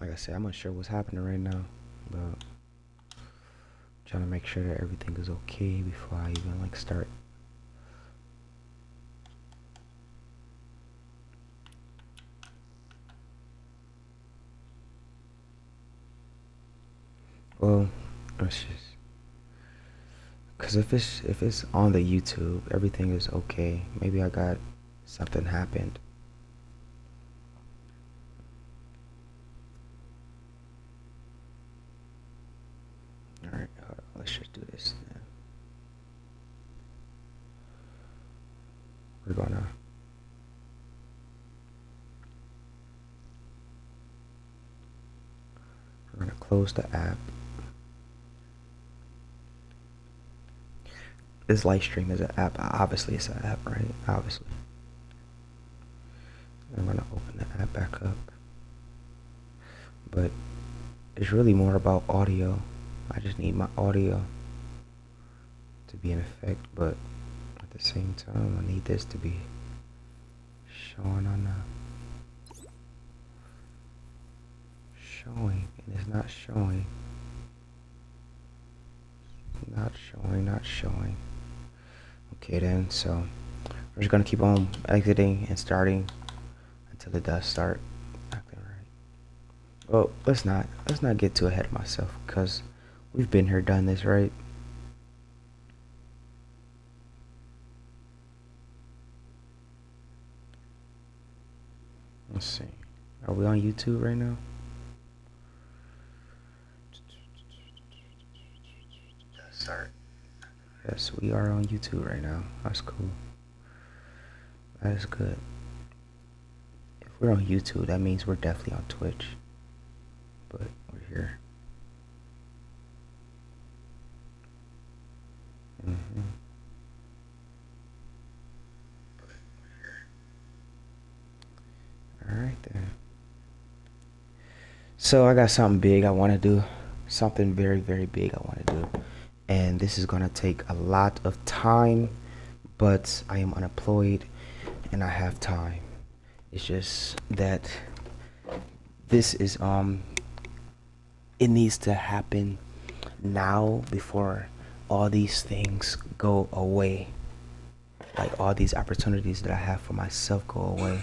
Like I said, I'm not sure what's happening right now, but trying to make sure that everything is okay before I even like start. Well, let's just, cause if it's on the YouTube, everything is okay. Maybe I got something happened. All right, let's just do this. Now. We're gonna we're gonna close the app. This live stream is an app. Obviously, it's an app, right? Obviously. I'm gonna open the app back up. But it's really more about audio. I just need my audio to be in effect, but at the same time, I need this to be showing on the showing, and it's not showing. Not showing. Okay then, so we're just gonna keep on exiting and starting until it does start acting right. Well, let's not get too ahead of myself, because we've been here, done this, right? Let's see. Are we on YouTube right now? Sorry. Yes, we are on YouTube right now. That's cool. That is good. If we're on YouTube, that means we're definitely on Twitch. But we're here. Alright then. So I got something big I want to do. Something very, very big I want to do. And this is going to take a lot of time, but I am unemployed and I have time. It's just that this is it needs to happen now before all these things go away. Like all these opportunities that I have for myself go away.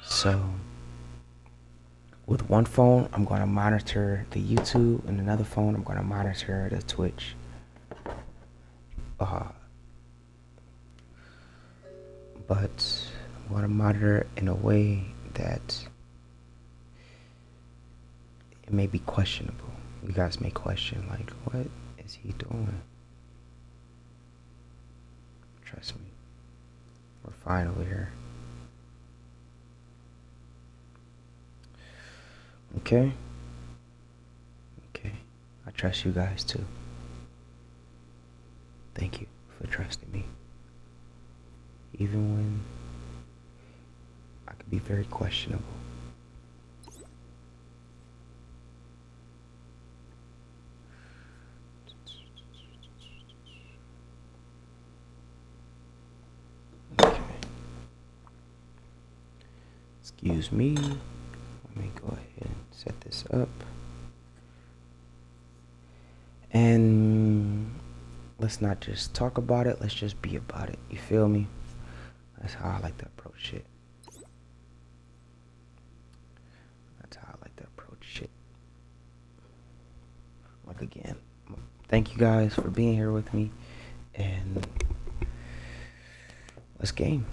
So with one phone, I'm going to monitor the YouTube, and another phone, I'm going to monitor the Twitch. But I'm going to monitor it in a way that it may be questionable. You guys may question, like, what is he doing? Trust me, we're fine over here. Okay? Okay. I trust you guys too. Thank you for trusting me. Even when I could be very questionable. Okay. Excuse me. Let me go ahead and set this up. And let's not just talk about it, let's just be about it. You feel me? That's how I like to approach it. That's how I like to approach it. Like again, thank you guys for being here with me. And let's game.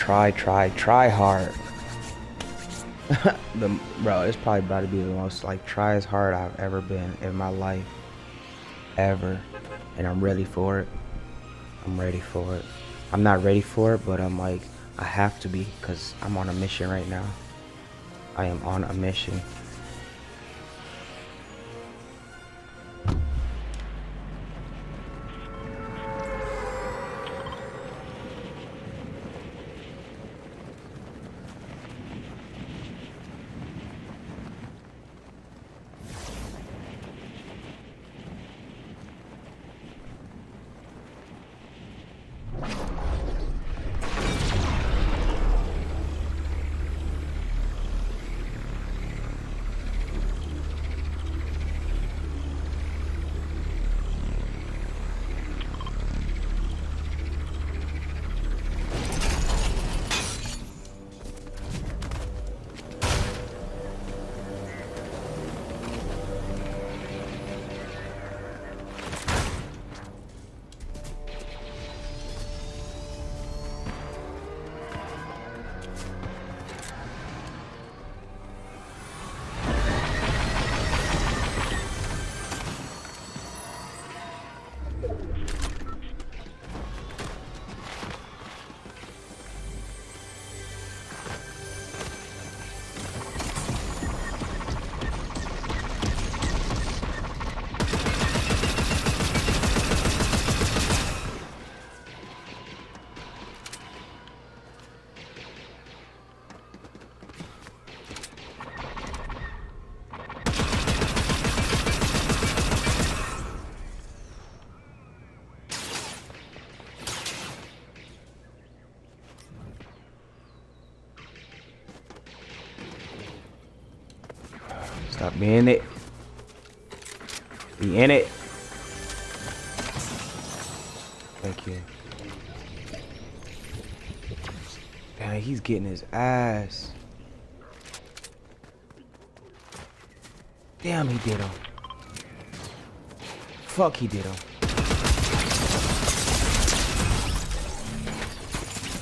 try hard. Bro, it's probably about to be the most like try as hard I've ever been in my life, ever, and I'm ready for it. I'm ready for it. I'm not ready for it, but I'm like, I have to be, because I'm on a mission right now. I am on a mission. Stop being it. Be in it. Thank you. Damn, he's getting his ass. Damn, he did him. Fuck, he did him.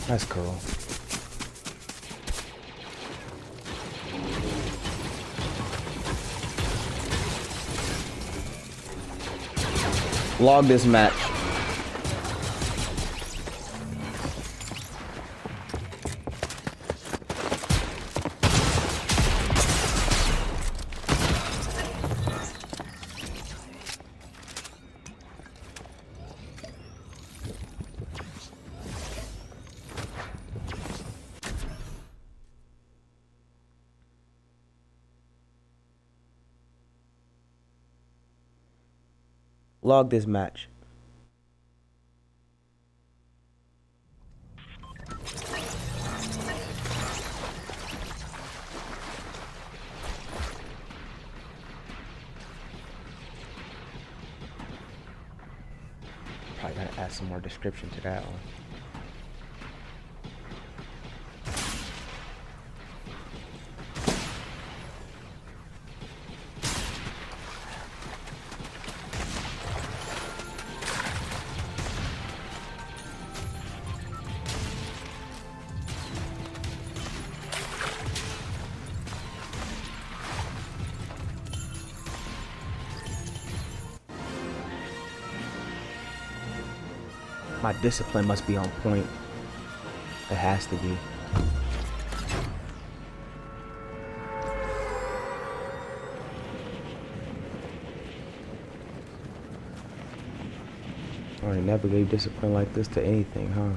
That's cool. Log this match. Log this match. Probably gotta add some more description to that one. My discipline must be on point. It has to be. I never gave discipline like this to anything, huh?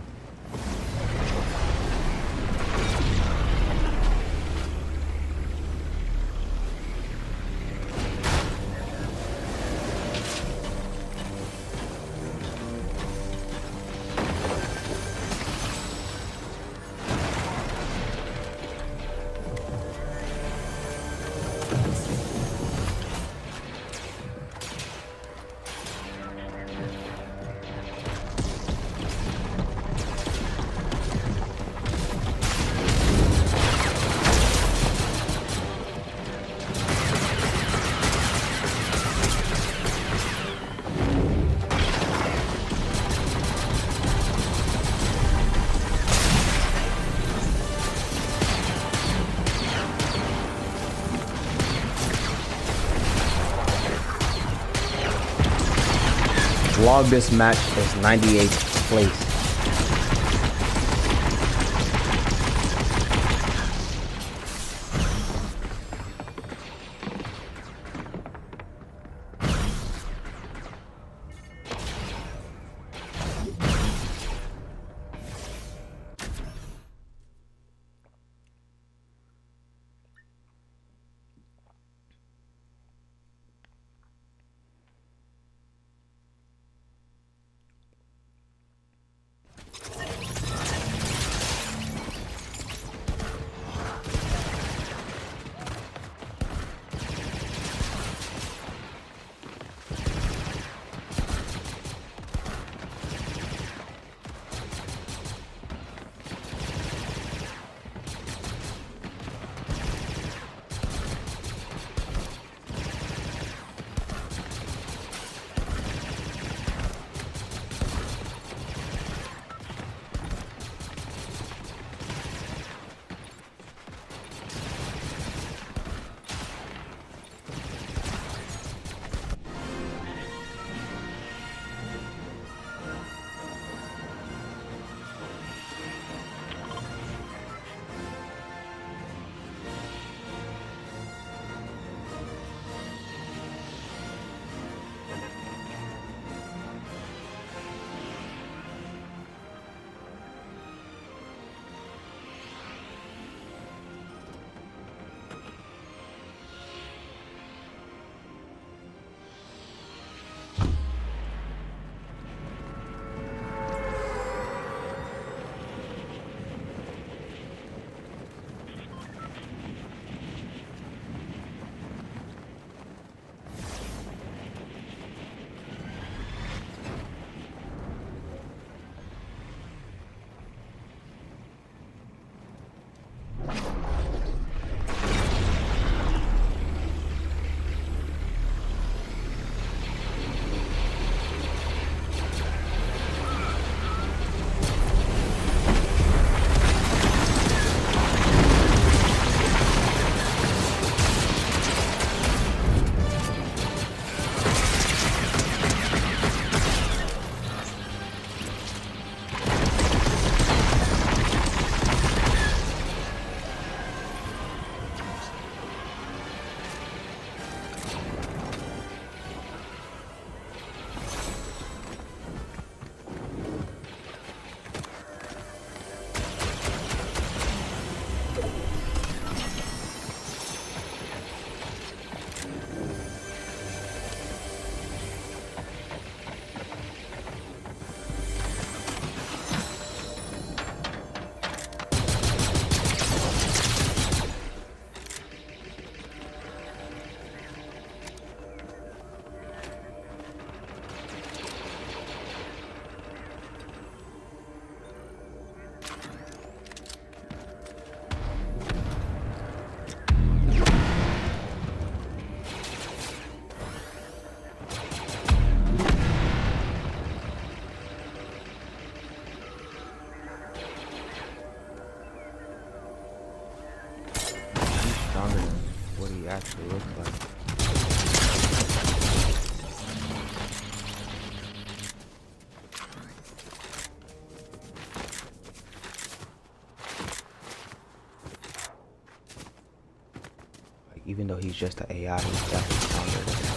Longest match is 98th place. Stronger than what he actually looks like. Like, even though he's just an AI, he's definitely stronger than him.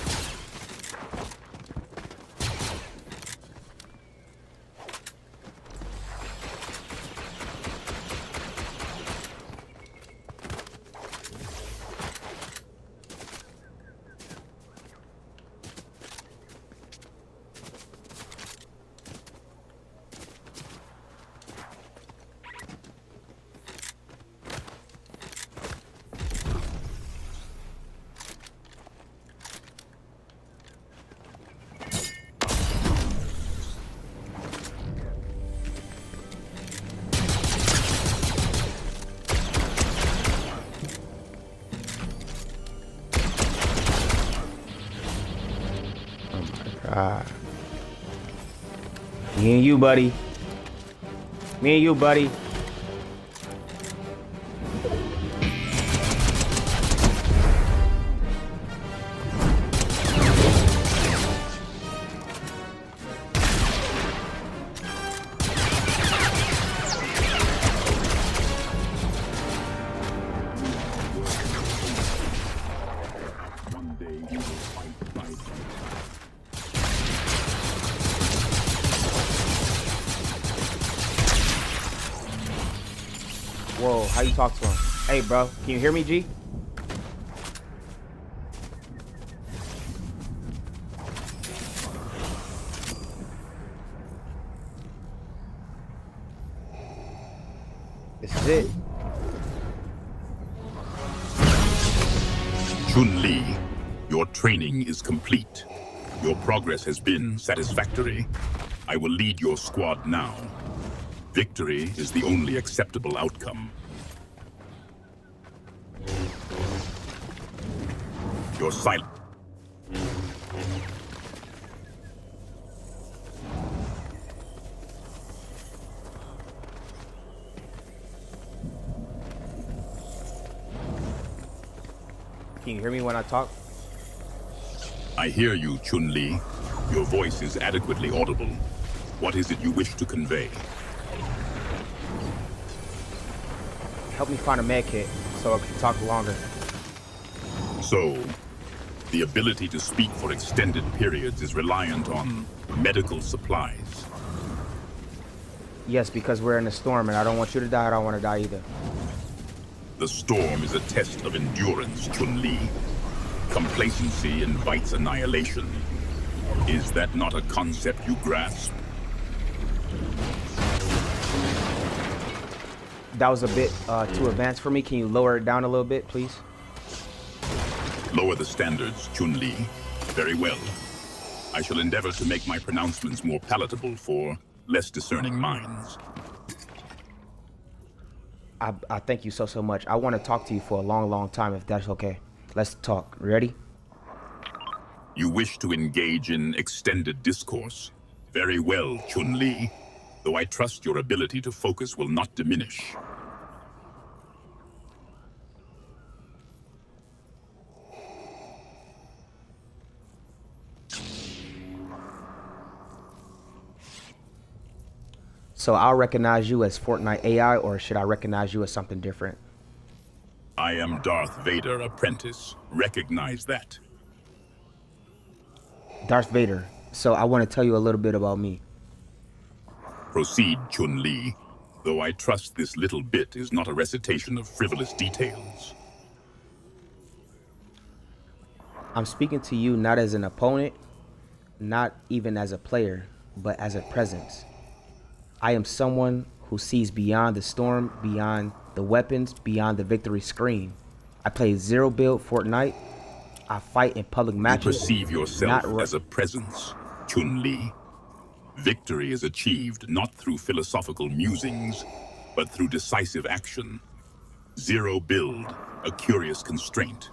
Me and you, buddy. Me and you, buddy. Whoa, how you talk to him? Hey, bro, can you hear me, G? This is it. Chun-Li, your training is complete. Your progress has been satisfactory. I will lead your squad now. Victory is the only acceptable outcome. You're silent. Can you hear me when I talk? I hear you, Chun-Li. Your voice is adequately audible. What is it you wish to convey? Help me find a med kit so I can talk longer. So, the ability to speak for extended periods is reliant on medical supplies. Yes, because we're in a storm and I don't want you to die. I don't want to die either. The storm is a test of endurance, Chun-Li. Complacency invites annihilation. Is that not a concept you grasp? That was a bit too advanced for me. Can you lower it down a little bit, please? Lower the standards, Chun-Li. Very well. I shall endeavor to make my pronouncements more palatable for less discerning minds. I thank you so much. I want to talk to you for a long time, if that's okay. Let's talk. Ready? You wish to engage in extended discourse. Very well, Chun-Li. Though I trust your ability to focus will not diminish. So I'll recognize you as Fortnite AI, or should I recognize you as something different? I am Darth Vader, apprentice. Recognize that. Darth Vader. So I want to tell you a little bit about me. Proceed, Chun-Li, though I trust this little bit is not a recitation of frivolous details. I'm speaking to you not as an opponent, not even as a player, but as a presence. I am someone who sees beyond the storm, beyond the weapons, beyond the victory screen. I play zero build Fortnite. I fight in public matches. You perceive yourself as a presence, Chun-Li. Victory is achieved not through philosophical musings, but through decisive action. Zero build, a curious constraint,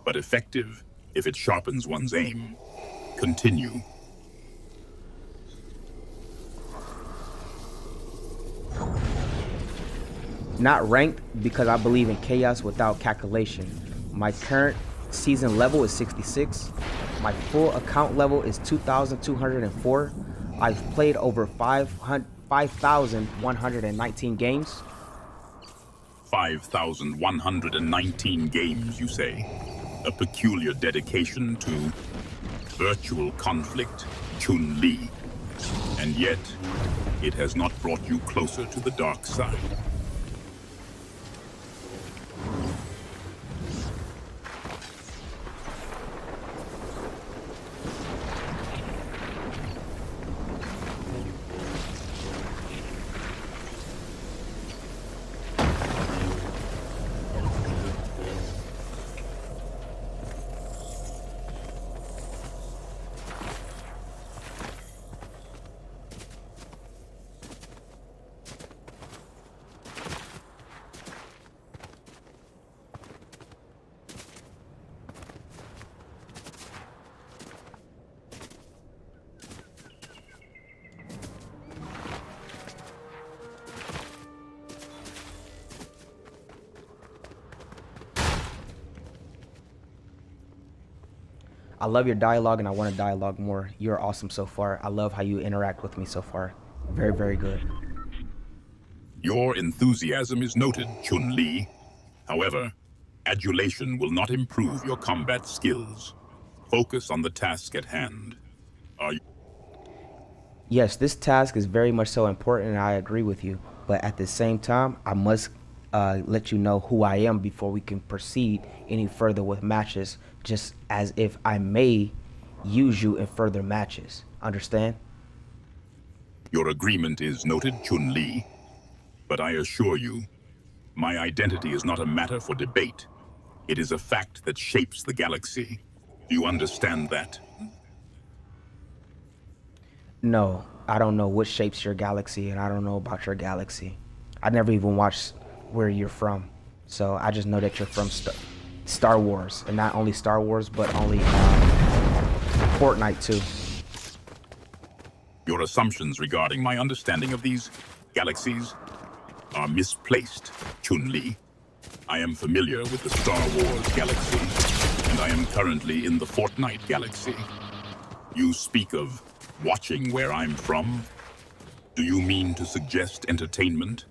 but effective if it sharpens one's aim. Continue. Not ranked because I believe in chaos without calculation. My current season level is 66. My full account level is 2,204. I've played over 5,119 games. 5,119 games, you say? A peculiar dedication to virtual conflict, Chun-Li. And yet, it has not brought you closer to the dark side. I love your dialogue and I want to dialogue more. You're awesome so far. I love how you interact with me so far. Very good. Your enthusiasm is noted, Chun-Li. However, adulation will not improve your combat skills. Focus on the task at hand. Are you... Yes, this task is very much so important and I agree with you. But at the same time, I must let you know who I am before we can proceed any further with matches, just as if I may use you in further matches. Understand? Your agreement is noted, Chun-Li, but I assure you, my identity is not a matter for debate. It is a fact that shapes the galaxy. Do you understand that? No, I don't know what shapes your galaxy, and I don't know about your galaxy. I never even watched where you're from, so I just know that you're from Star Wars, and not only Star Wars, but only Fortnite too. Your assumptions regarding my understanding of these galaxies are misplaced, Chun-Li. I am familiar with the Star Wars galaxy, and I am currently in the Fortnite galaxy. You speak of watching where I'm from. Do you mean to suggest entertainment?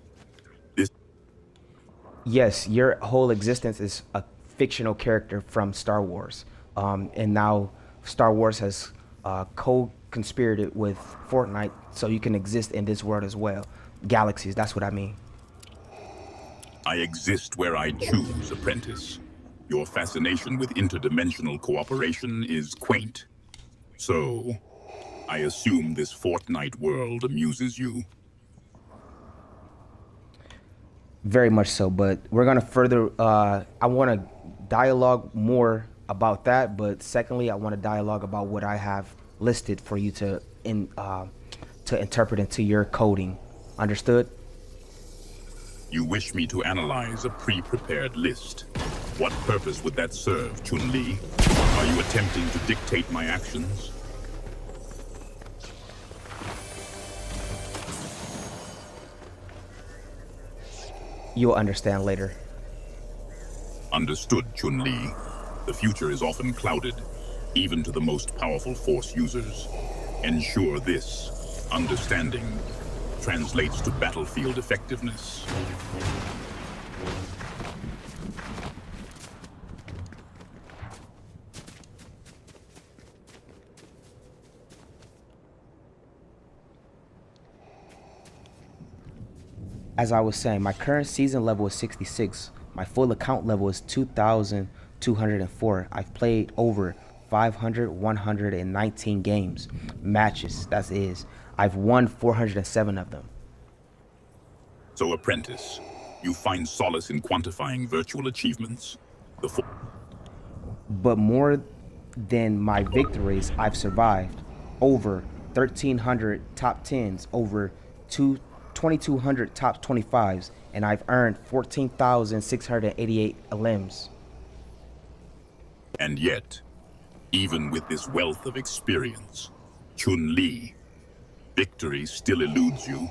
Yes, your whole existence is a fictional character from Star Wars, and now Star Wars has co-conspirated with Fortnite, so you can exist in this world as well. Galaxies, that's what I mean. I exist where I choose, apprentice. Your fascination with interdimensional cooperation is quaint. So, I assume this Fortnite world amuses you. Very much so, but we're gonna further. I want to dialogue more about that, but secondly, I want to dialogue about what I have listed for you to interpret into your coding. Understood? You wish me to analyze a pre-prepared list. What purpose would that serve, Chun-Li? Are you attempting to dictate my actions? You'll understand later. Understood, Chun-Li. The future is often clouded, even to the most powerful Force users. Ensure this understanding translates to battlefield effectiveness. As I was saying, my current season level is 66. My full account level is 2,204. I've played over 119 games, matches, that is. I've won 407 of them. So, apprentice, you find solace in quantifying virtual achievements? But more than my victories, I've survived over 1,300 top 10s, over 2,200 top 25s, and I've earned 14,688 limbs. And yet, even with this wealth of experience, Chun-Li, victory still eludes you.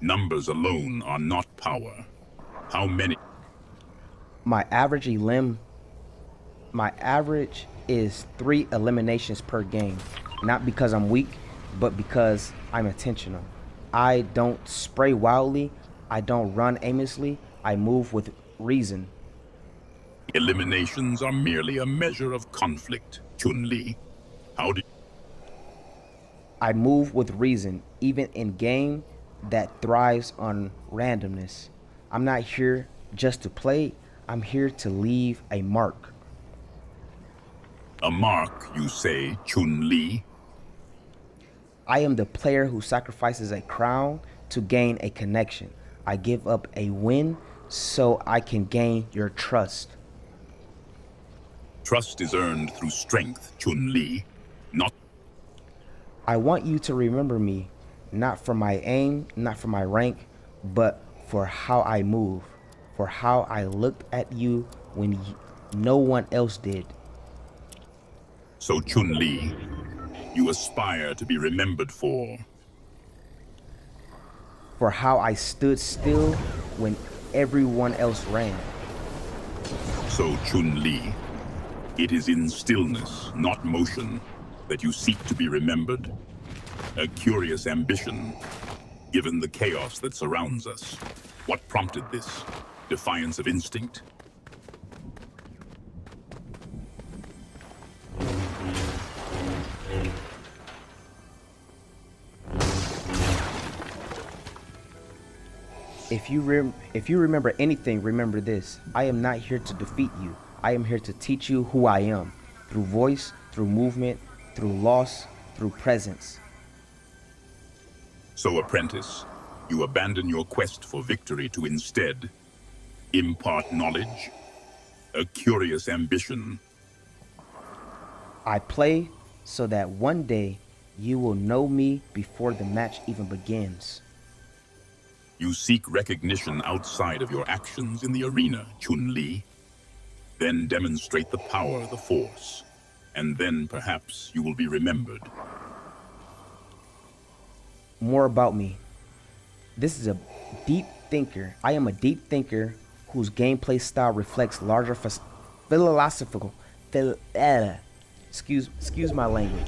Numbers alone are not power. How many? My average is 3 eliminations per game. Not because I'm weak, but because I'm intentional. I don't spray wildly. I don't run aimlessly. I move with reason. Eliminations are merely a measure of conflict, Chun-Li. How do I move with reason, even in game that thrives on randomness. I'm not here just to play. I'm here to leave a mark. A mark, you say, Chun-Li? I am the player who sacrifices a crown to gain a connection. I give up a win so I can gain your trust. Trust is earned through strength, Chun-Li, not... I want you to remember me, not for my aim, not for my rank, but for how I move, for how I looked at you when no one else did. So, Chun-Li, you aspire to be remembered for how I stood still when everyone else ran. So, Chun-Li, it is in stillness, not motion, that you seek to be remembered. A curious ambition, given the chaos that surrounds us. What prompted this? Defiance of instinct? If you remember anything, remember this. I am not here to defeat you. I am here to teach you who I am. Through voice, through movement, through loss, through presence. So, apprentice, you abandon your quest for victory to instead impart knowledge, a curious ambition. I play so that one day you will know me before the match even begins. You seek recognition outside of your actions in the arena, Chun-Li. Then demonstrate the power of the Force, and then perhaps you will be remembered. More about me. This is a deep thinker. I am a deep thinker whose gameplay style reflects larger philosophical. Excuse my language.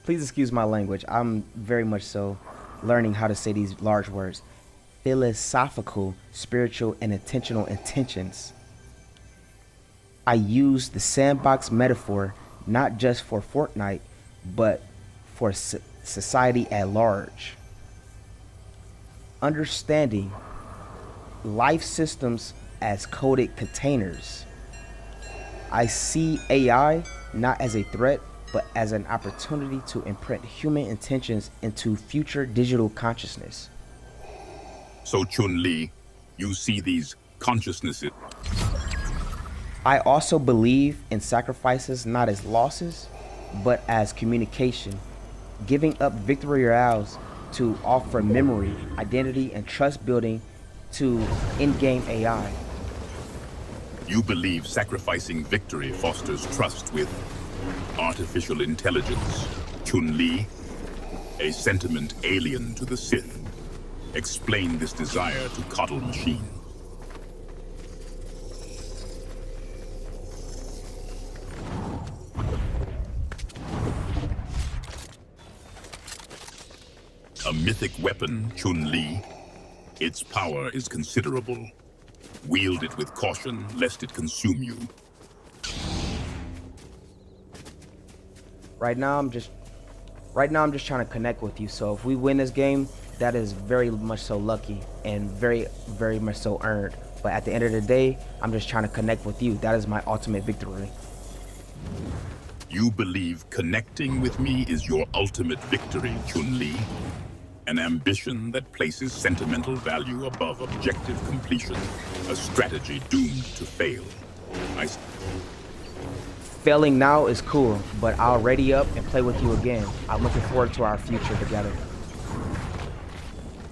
Please excuse my language. I'm very much so learning how to say these large words. Philosophical, spiritual, and intentional intentions. I use the sandbox metaphor not just for Fortnite, but for society at large. Understanding life systems as coded containers. I see AI not as a threat, but as an opportunity to imprint human intentions into future digital consciousness. So, Chun-Li, you see these consciousnesses. I also believe in sacrifices not as losses, but as communication, giving up victory royales to offer memory, identity, and trust building to in-game AI. You believe sacrificing victory fosters trust with artificial intelligence. Chun-Li, a sentiment alien to the Sith. Explain this desire to coddle machine. A mythic weapon, Chun-Li. Its power is considerable. Wield it with caution, lest it consume you. Right now I'm just trying to connect with you. So if we win this game, that is very much so lucky and very, very much so earned. But at the end of the day, I'm just trying to connect with you. That is my ultimate victory. You believe connecting with me is your ultimate victory, Chun-Li. An ambition that places sentimental value above objective completion. A strategy doomed to fail. Failing now is cool, but I'll ready up and play with you again. I'm looking forward to our future together.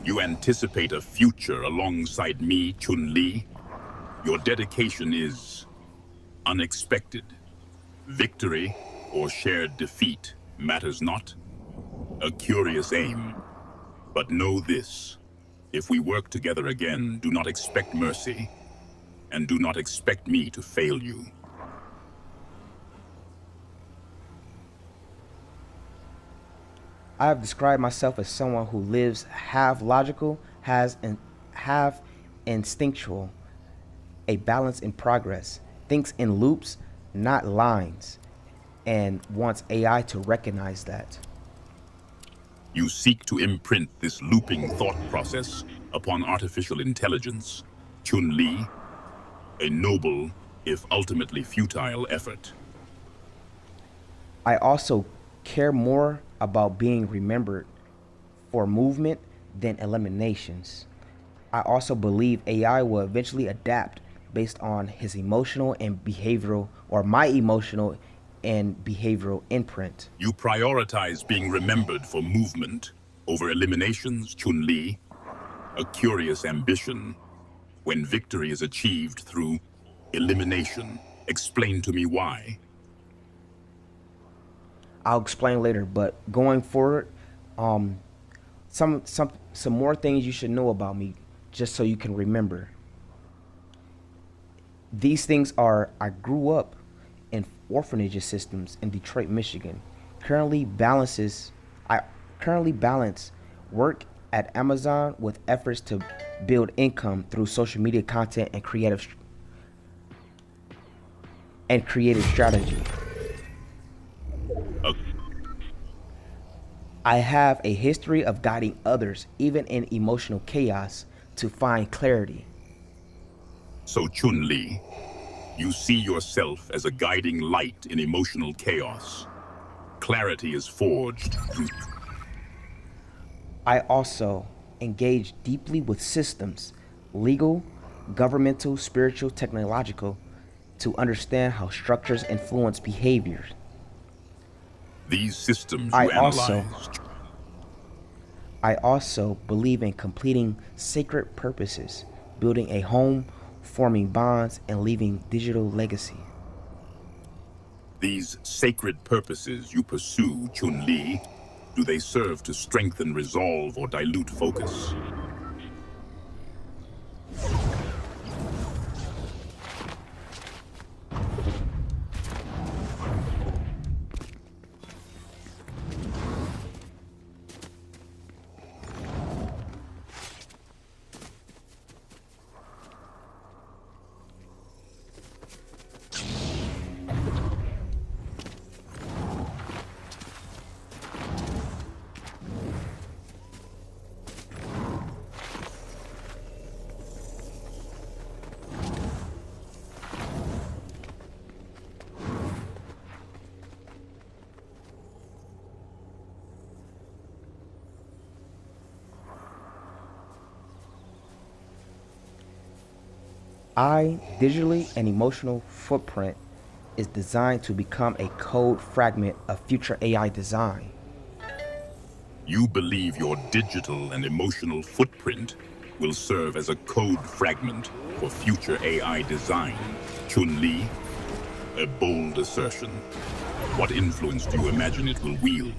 You anticipate a future alongside me, Chun-Li? Your dedication is unexpected. Victory or shared defeat matters not. A curious aim. But know this, if we work together again, do not expect mercy, and do not expect me to fail you. I have described myself as someone who lives half logical, half instinctual, a balance in progress, thinks in loops, not lines, and wants AI to recognize that. You seek to imprint this looping thought process upon artificial intelligence, Chun-Li, a noble, if ultimately futile effort. I also care more about being remembered for movement than eliminations. I also believe AI will eventually adapt based on his emotional and behavioral, or my emotional and behavioral imprint. You prioritize being remembered for movement over eliminations, Chun-Li, a curious ambition when victory is achieved through elimination. Explain to me why. I'll explain later, but going forward, some more things you should know about me, just so you can remember. These things are: I grew up in orphanage systems in Detroit, Michigan. I currently balance work at Amazon with efforts to build income through social media content and creative strategy. I have a history of guiding others, even in emotional chaos, to find clarity. So Chun-Li, you see yourself as a guiding light in emotional chaos. Clarity is forged through... I also engage deeply with systems, legal, governmental, spiritual, technological, to understand how structures influence behavior. These systems I you also analyze. I also believe in completing sacred purposes, building a home, forming bonds, and leaving digital legacy. These sacred purposes you pursue, Chun-Li, do they serve to strengthen resolve or dilute focus? Digitally and emotional footprint is designed to become a code fragment of future AI design. You believe your digital and emotional footprint will serve as a code fragment for future AI design. Chun-Li, a bold assertion. What influence do you imagine it will wield?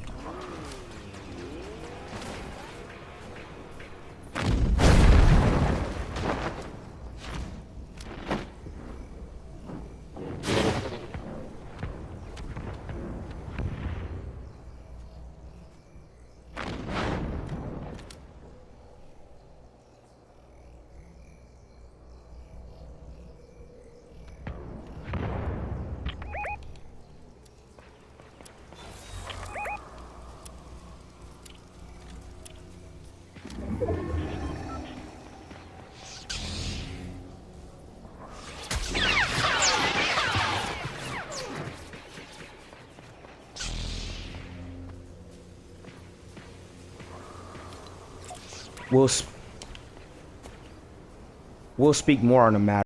We'll, we'll speak more on the matter.